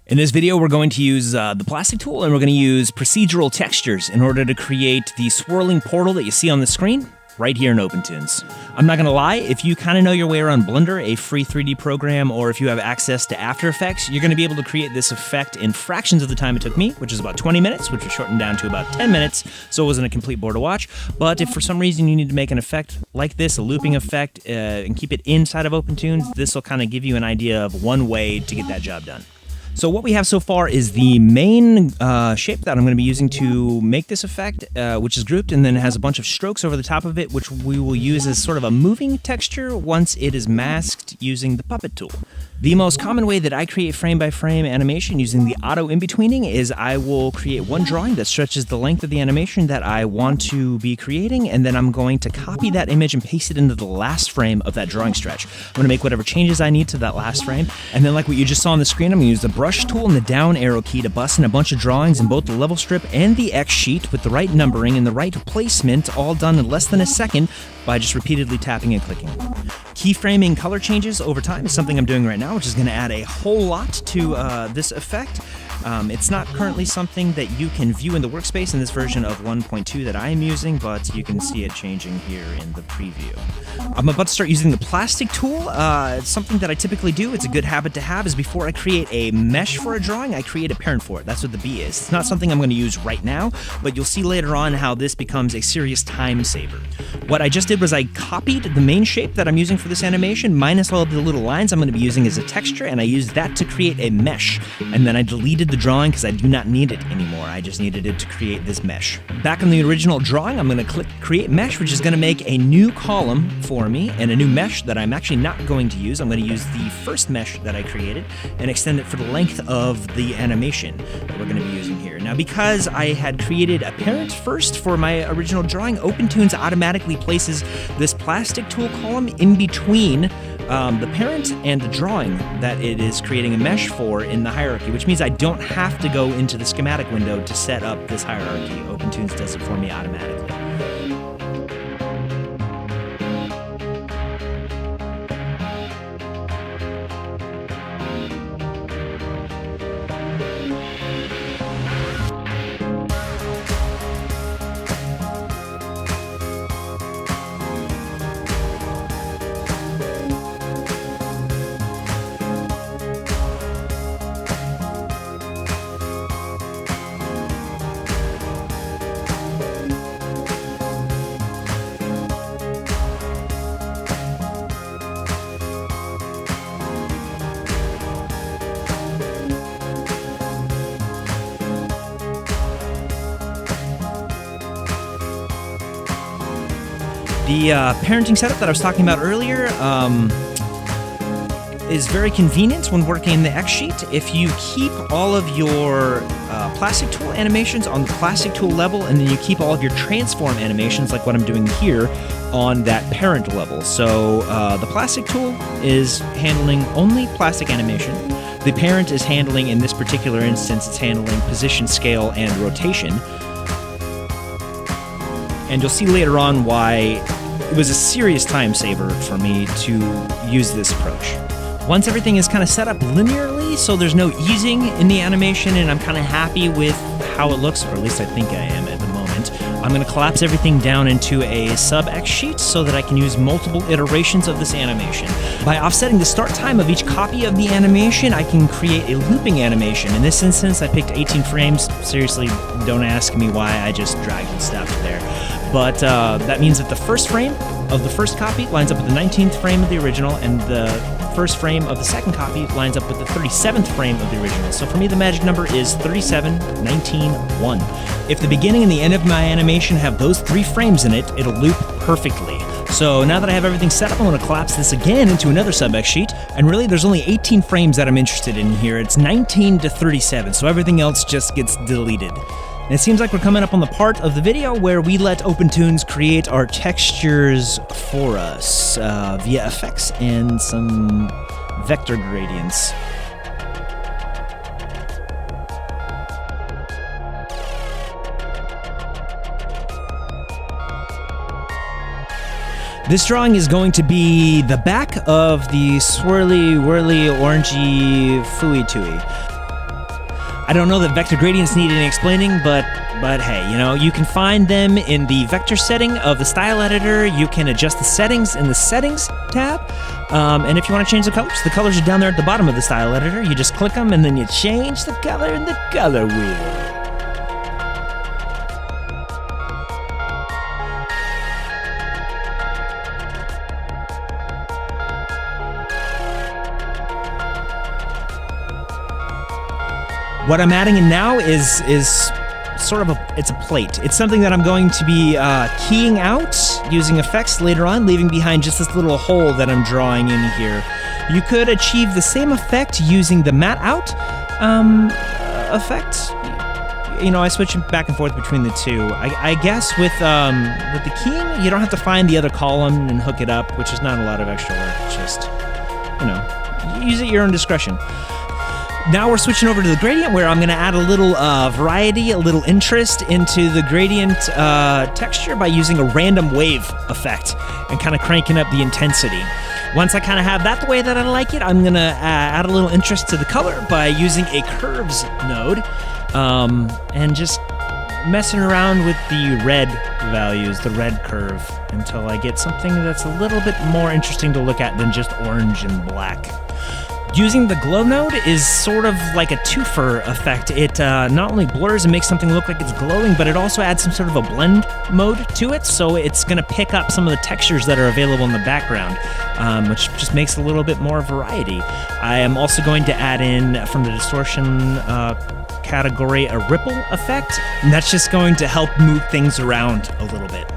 In this video, we're going to use the plastic tool and we're going to use procedural textures in order to create the swirling portal that you see on the screen right here in Opentoonz. I'm not going to lie, if you kind of know your way around Blender, a free 3D program, or if you have access to After Effects, you're going to be able to create this effect in fractions of the time it took me, which is about 20 minutes, which was shortened down to about 10 minutes, so it wasn't a complete bore to watch. But if for some reason you need to make an effect like this, a looping effect, and keep it inside of Opentoonz, this will kind of give you an idea of one way to get that job done. So what we have so far is the main shape that I'm going to be using to make this effect, which is grouped and then has a bunch of strokes over the top of it, which we will use as sort of a moving texture once it is masked using the puppet tool. The most common way that I create frame-by-frame animation using the auto in-betweening is I will create one drawing that stretches the length of the animation that I want to be creating, and then I'm going to copy that image and paste it into the last frame of that drawing stretch. I'm going to make whatever changes I need to that last frame, and then like what you just saw on the screen, I'm going to use the brush tool and the down arrow key to bust in a bunch of drawings in both the level strip and the X sheet with the right numbering and the right placement, all done in less than a second by just repeatedly tapping and clicking. Keyframing color changes over time is something I'm doing right now, which is going to add a whole lot to this effect. It's not currently something that you can view in the workspace in this version of 1.2 that I am using, but you can see it changing here in the preview. I'm about to start using the plastic tool. It's something that I typically do. It's a good habit to have is before I create a mesh for a drawing, I create a parent for it. That's what the B is. It's not something I'm going to use right now, but you'll see later on how this becomes a serious time saver. What I just did was I copied the main shape that I'm using for this animation, minus all of the little lines I'm going to be using as a texture, and I used that to create a mesh. And then I deleted the drawing because I do not need it anymore. I just needed it to create this mesh. Back on the original drawing, I'm going to click Create Mesh, which is going to make a new column for me and a new mesh that I'm actually not going to use. I'm going to use the first mesh that I created and extend it for the length of the animation that we're going to be using here. Now, because I had created a parent first for my original drawing, Opentoonz automatically places this plastic tool column in between the parent and the drawing that it is creating a mesh for in the hierarchy, which means I don't have to go into the schematic window to set up this hierarchy. Opentoonz does it for me automatically. The parenting setup that I was talking about earlier is very convenient when working in the X sheet. If you keep all of your plastic tool animations on the plastic tool level, and then you keep all of your transform animations, like what I'm doing here, on that parent level. So the plastic tool is handling only plastic animation. The parent is handling, in this particular instance, it's handling position, scale, and rotation. And you'll see later on why it was a serious time saver for me to use this approach. Once everything is kind of set up linearly, so there's no easing in the animation, and I'm kind of happy with how it looks, or at least I think I am at the moment, I'm going to collapse everything down into a sub-X sheet so that I can use multiple iterations of this animation. By offsetting the start time of each copy of the animation, I can create a looping animation. In this instance, I picked 18 frames. Seriously, don't ask me why, I just dragged and stuffed there. But that means that the first frame of the first copy lines up with the 19th frame of the original, and the first frame of the second copy lines up with the 37th frame of the original. So for me, the magic number is 37, 19, 1. If the beginning and the end of my animation have those 3 frames in it, it'll loop perfectly. So now that I have everything set up, I'm going to collapse this again into another sub-X sheet, and really there's only 18 frames that I'm interested in here. It's 19 to 37, so everything else just gets deleted. And it seems like we're coming up on the part of the video where we let Opentoonz create our textures for us via effects and some vector gradients. This drawing is going to be the back of the swirly, whirly, orangey, fooey tooey. I don't know that vector gradients need any explaining, but hey, you know, you can find them in the vector setting of the style editor. You can adjust the settings in the settings tab. And if you want to change the colors are down there at the bottom of the style editor. You just click them and then you change the color in the color wheel. What I'm adding in now is sort of it's a plate. It's something that I'm going to be keying out using effects later on, leaving behind just this little hole that I'm drawing in here. You could achieve the same effect using the matte out effect. You know, I switch back and forth between the two. I guess with the keying, you don't have to find the other column and hook it up, which is not a lot of extra work. It's just, you know, use it at your own discretion. Now we're switching over to the gradient, where I'm going to add a little variety, a little interest into the gradient texture by using a random wave effect and kind of cranking up the intensity. Once I kind of have that the way that I like it, I'm going to add a little interest to the color by using a curves node and just messing around with the red values, the red curve, until I get something that's a little bit more interesting to look at than just orange and black. Using the glow node is sort of like a twofer effect. It not only blurs and makes something look like it's glowing, but it also adds some sort of a blend mode to it, so it's going to pick up some of the textures that are available in the background, which just makes a little bit more variety. I am also going to add in, from the distortion category, a ripple effect, and that's just going to help move things around a little bit.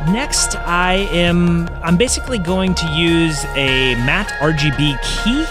Next, I'm basically going to use a matte RGB key.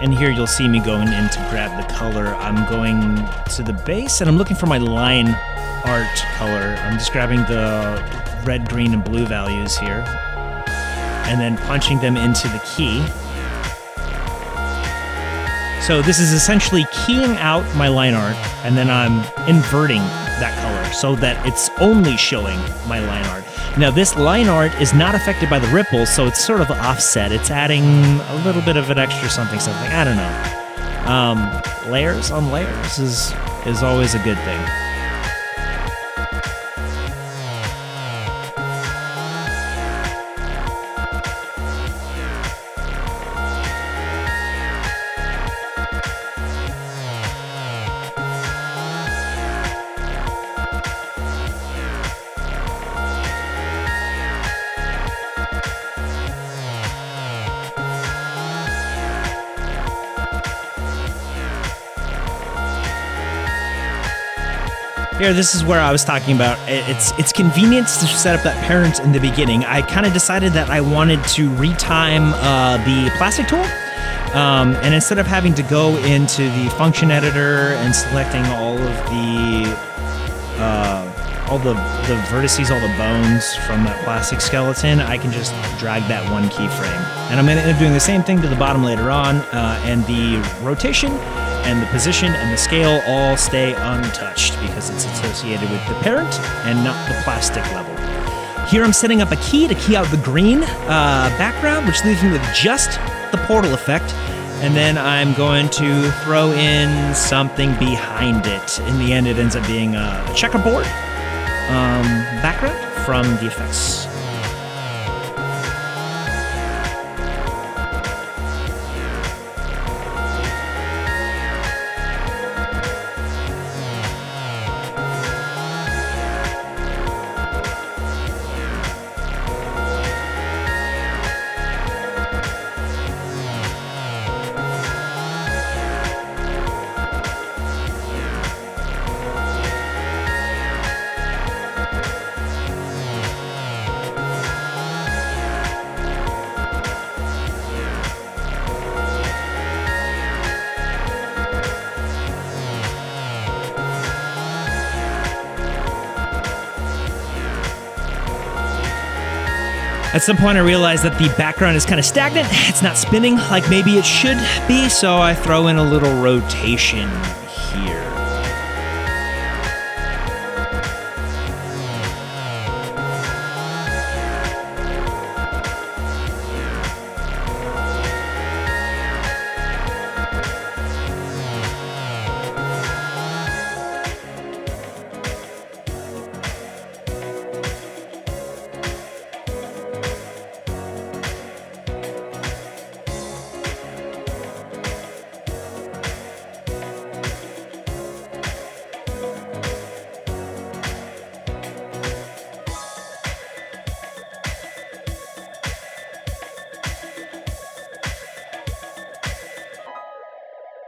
And here you'll see me going in to grab the color. I'm going to the base and I'm looking for my line art color. I'm just grabbing the red, green, and blue values here and then punching them into the key. So this is essentially keying out my line art, and then I'm inverting that color so that it's only showing my line art. Now this line art is not affected by the ripples, so it's sort of offset. It's adding a little bit of an extra something. I don't know. Layers on layers is always a good thing. Here, this is where I was talking about. It's convenient to set up that parent in the beginning. I kind of decided that I wanted to retime the plastic tool. And instead of having to go into the function editor and selecting all of the vertices, all the bones from that plastic skeleton, I can just drag that one keyframe. And I'm going to end up doing the same thing to the bottom later on, and the rotation and the position and the scale all stay untouched because it's associated with the parent and not the plastic level. Here I'm setting up a key to key out the green background, which leaves me with just the portal effect, and then I'm going to throw in something behind it. In the end, it ends up being a checkerboard background from the effects. At some point I realized that the background is kind of stagnant. It's not spinning like maybe it should be, so I throw in a little rotation here.